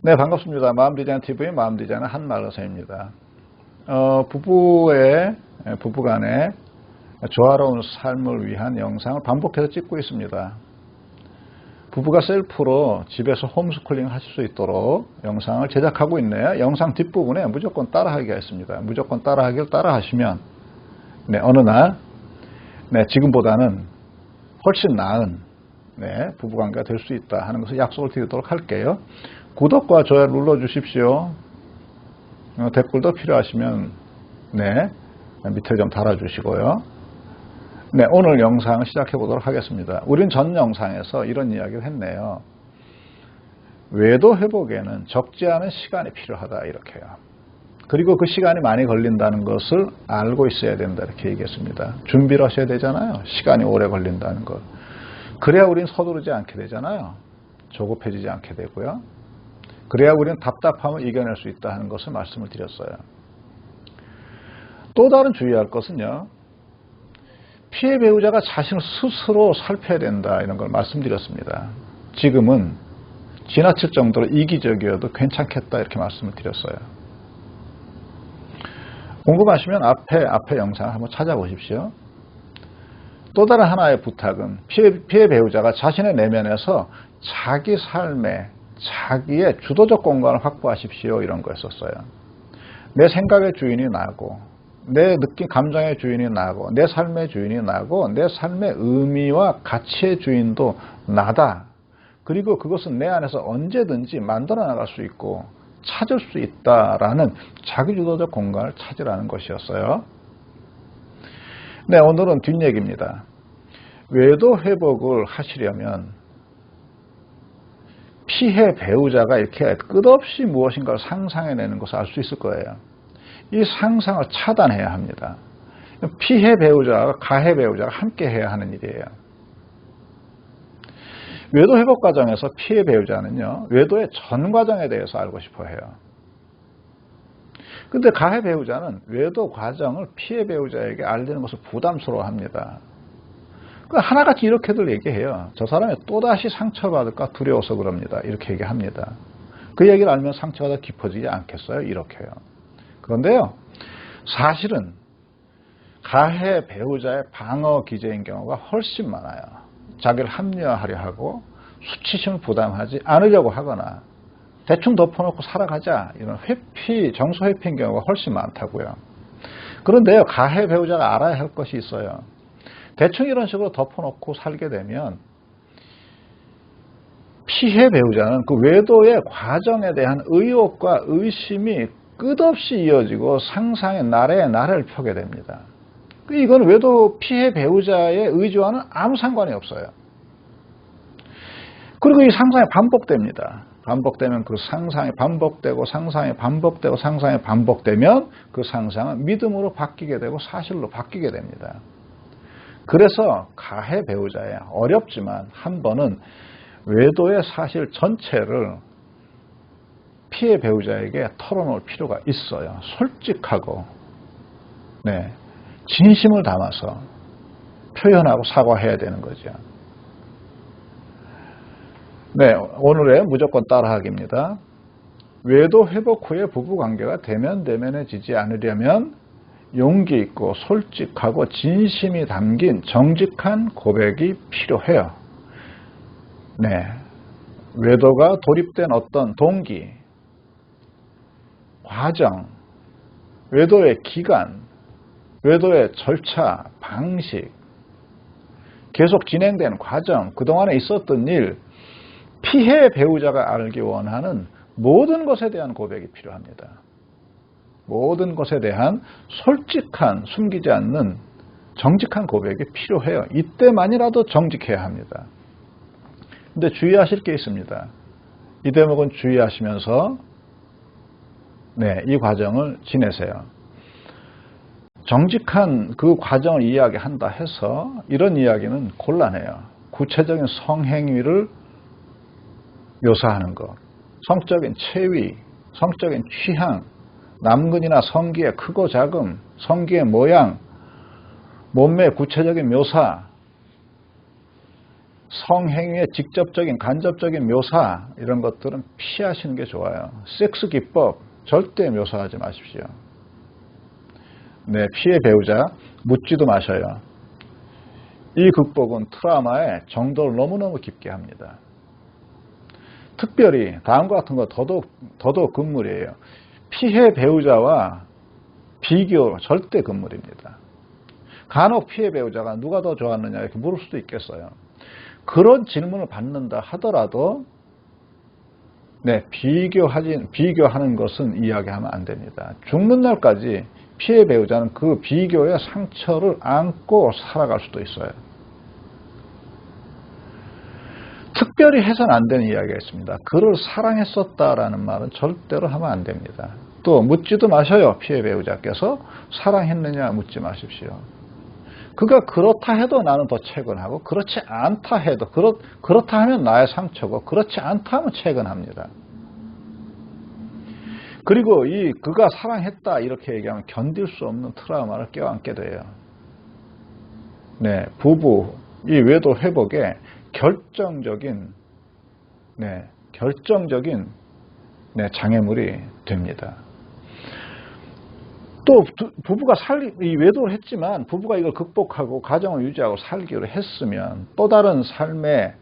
네, 반갑습니다. 마음디자인TV의 마음디자인은 한말러서입니다. 부부간의 조화로운 삶을 위한 영상을 반복해서 찍고 있습니다. 부부가 셀프로 집에서 홈스쿨링 하실 수 있도록 영상을 제작하고 있네요. 영상 뒷부분에 무조건 따라하기가 있습니다. 무조건 따라하기를 따라하시면 어느 날 지금보다는 훨씬 나은 부부관계가 될 수 있다 하는 것을 약속을 드리도록 할게요. 구독과 좋아요 눌러주십시오. 댓글도 필요하시면 밑에 좀 달아주시고요. 오늘 영상을 시작해 보도록 하겠습니다. 우린 전 영상에서 이런 이야기를 했네요. 외도 회복에는 적지 않은 시간이 필요하다 이렇게요. 그리고 그 시간이 많이 걸린다는 것을 알고 있어야 된다 이렇게 얘기했습니다. 준비를 하셔야 되잖아요. 시간이 오래 걸린다는 것. 그래야 우린 서두르지 않게 되잖아요. 조급해지지 않게 되고요. 그래야 우리는 답답함을 이겨낼 수 있다 하는 것을 말씀을 드렸어요. 또 다른 주의할 것은요. 피해 배우자가 자신을 스스로 살펴야 된다 이런 걸 말씀드렸습니다. 지금은 지나칠 정도로 이기적이어도 괜찮겠다 이렇게 말씀을 드렸어요. 궁금하시면 앞에 영상을 한번 찾아보십시오. 또 다른 하나의 부탁은 피해 배우자가 자신의 내면에서 자기 삶에 자기의 주도적 공간을 확보하십시오 이런 거였었어요. 내 생각의 주인이 나고 내 느낌 감정의 주인이 나고 내 삶의 주인이 나고 내 삶의 의미와 가치의 주인도 나다. 그리고 그것은 내 안에서 언제든지 만들어 나갈 수 있고 찾을 수 있다라는 자기주도적 공간을 찾으라는 것이었어요. 오늘은 뒷얘기입니다. 외도 회복을 하시려면 피해 배우자가 이렇게 끝없이 무엇인가를 상상해내는 것을 알 수 있을 거예요. 이 상상을 차단해야 합니다. 피해 배우자와 가해 배우자가 함께 해야 하는 일이에요. 외도 회복 과정에서 피해 배우자는요, 외도의 전 과정에 대해서 알고 싶어 해요. 근데 가해 배우자는 외도 과정을 피해 배우자에게 알리는 것을 부담스러워 합니다. 하나같이 이렇게들 얘기해요. 저 사람이 또다시 상처받을까 두려워서 그럽니다. 이렇게 얘기합니다. 그 얘기를 알면 상처가 더 깊어지지 않겠어요? 이렇게요. 그런데요, 사실은 가해 배우자의 방어 기제인 경우가 훨씬 많아요. 자기를 합리화하려 하고 수치심을 부담하지 않으려고 하거나 대충 덮어놓고 살아가자 이런 회피, 정서 회피인 경우가 훨씬 많다고요. 그런데요, 가해 배우자가 알아야 할 것이 있어요. 대충 이런 식으로 덮어놓고 살게 되면 피해 배우자는 그 외도의 과정에 대한 의혹과 의심이 끝없이 이어지고 상상의 나래에 나래를 펴게 됩니다. 이건 외도 피해 배우자의 의지와는 아무 상관이 없어요. 그리고 이 상상이 반복됩니다. 반복되면 그 상상이 반복되고 상상이 반복되고 상상이 반복되면 그 상상은 믿음으로 바뀌게 되고 사실로 바뀌게 됩니다. 그래서 가해 배우자의 어렵지만 한 번은 외도의 사실 전체를 피해 배우자에게 털어놓을 필요가 있어요. 솔직하고 진심을 담아서 표현하고 사과해야 되는 거죠. 오늘의 무조건 따라하기입니다. 외도 회복 후에 부부관계가 대면대면해지지 않으려면 용기 있고 솔직하고 진심이 담긴 정직한 고백이 필요해요. 외도가 돌입된 어떤 동기, 과정, 외도의 기간, 외도의 절차, 방식, 계속 진행된 과정, 그동안에 있었던 일, 피해 배우자가 알기 원하는 모든 것에 대한 고백이 필요합니다. 모든 것에 대한 솔직한, 숨기지 않는 정직한 고백이 필요해요. 이때만이라도 정직해야 합니다. 근데 주의하실 게 있습니다. 이 대목은 주의하시면서 이 과정을 지내세요. 정직한 그 과정을 이야기한다 해서 이런 이야기는 곤란해요. 구체적인 성행위를 묘사하는 것, 성적인 체위, 성적인 취향, 남근이나 성기의 크고 작음, 성기의 모양, 몸매의 구체적인 묘사, 성행위의 직접적인 간접적인 묘사 이런 것들은 피하시는 게 좋아요. 섹스 기법 절대 묘사하지 마십시오. 네, 피해 배우자 묻지도 마셔요. 이 극복은 트라우마의 정도를 너무너무 깊게 합니다. 특별히 다음과 같은 거 더더욱 금물이에요. 피해 배우자와 비교 절대 금물입니다. 간혹 피해 배우자가 누가 더 좋았느냐 이렇게 물을 수도 있겠어요. 그런 질문을 받는다 하더라도 네, 비교하는 것은 이야기하면 안 됩니다. 죽는 날까지 피해 배우자는 그 비교의 상처를 안고 살아갈 수도 있어요. 특별히 해서는 안 되는 이야기가 있습니다. 그를 사랑했었다라는 말은 절대로 하면 안 됩니다. 또 묻지도 마셔요. 피해 배우자께서 사랑했느냐 묻지 마십시오. 그가 그렇다 해도 나는 더 채근하고 그렇지 않다 해도 그렇다 하면 나의 상처고 그렇지 않다 하면 채근합니다. 그리고 그가 사랑했다 이렇게 얘기하면 견딜 수 없는 트라우마를 껴안게 돼요. 네, 부부 이 외도 회복에 결정적인 장애물이 됩니다. 또 부부가 이 외도를 했지만 부부가 이걸 극복하고 가정을 유지하고 살기로 했으면 또 다른 삶에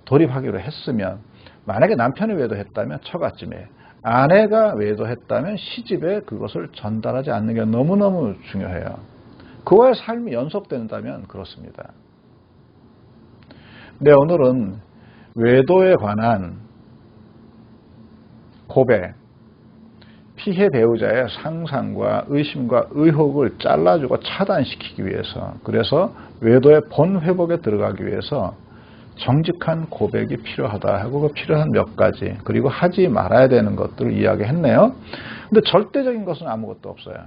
돌입하기로 했으면 만약에 남편이 외도했다면 처갓집에 아내가 외도했다면 시집에 그것을 전달하지 않는 게 너무너무 중요해요. 그와의 삶이 연속된다면 그렇습니다. 네, 오늘은 외도에 관한 고백, 피해 배우자의 상상과 의심과 의혹을 잘라주고 차단시키기 위해서, 그래서 외도의 본 회복에 들어가기 위해서 정직한 고백이 필요하다 하고 그 필요한 몇 가지, 그리고 하지 말아야 되는 것들을 이야기했네요. 근데 절대적인 것은 아무것도 없어요.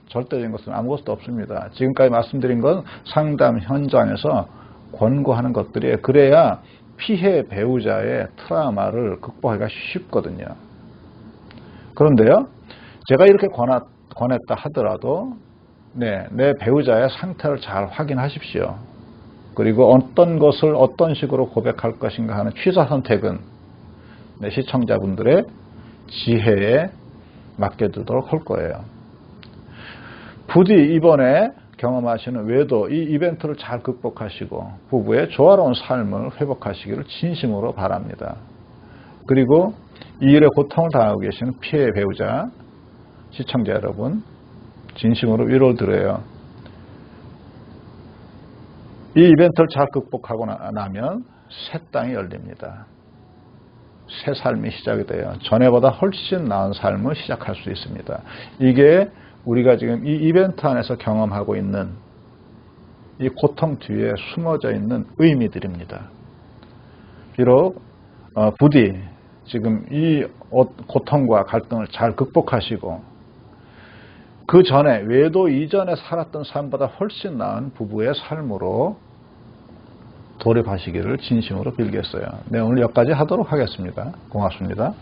절대적인 것은 아무것도 없습니다. 지금까지 말씀드린 건 상담 현장에서 권고하는 것들이에요. 그래야 피해 배우자의 트라우마를 극복하기가 쉽거든요. 그런데요, 제가 이렇게 권했다 하더라도 내 배우자의 상태를 잘 확인하십시오. 그리고 어떤 것을 어떤 식으로 고백할 것인가 하는 취사 선택은 시청자분들의 지혜에 맡겨두도록 할 거예요. 부디 이번에 경험하시는 외도 이 이벤트를 잘 극복하시고 부부의 조화로운 삶을 회복하시기를 진심으로 바랍니다. 그리고 이 일에 고통을 당하고 계시는 피해 배우자 시청자 여러분 진심으로 위로를 드려요. 이 이벤트를 잘 극복하고 나면 새 땅이 열립니다. 새 삶이 시작이 돼요. 전에보다 훨씬 나은 삶을 시작할 수 있습니다. 이게 우리가 지금 이 이벤트 안에서 경험하고 있는 이 고통 뒤에 숨어져 있는 의미들입니다. 비록 부디 지금 이 고통과 갈등을 잘 극복하시고 그 전에 외도 이전에 살았던 삶보다 훨씬 나은 부부의 삶으로 돌입하시기를 진심으로 빌겠어요. 네, 오늘 여기까지 하도록 하겠습니다. 고맙습니다.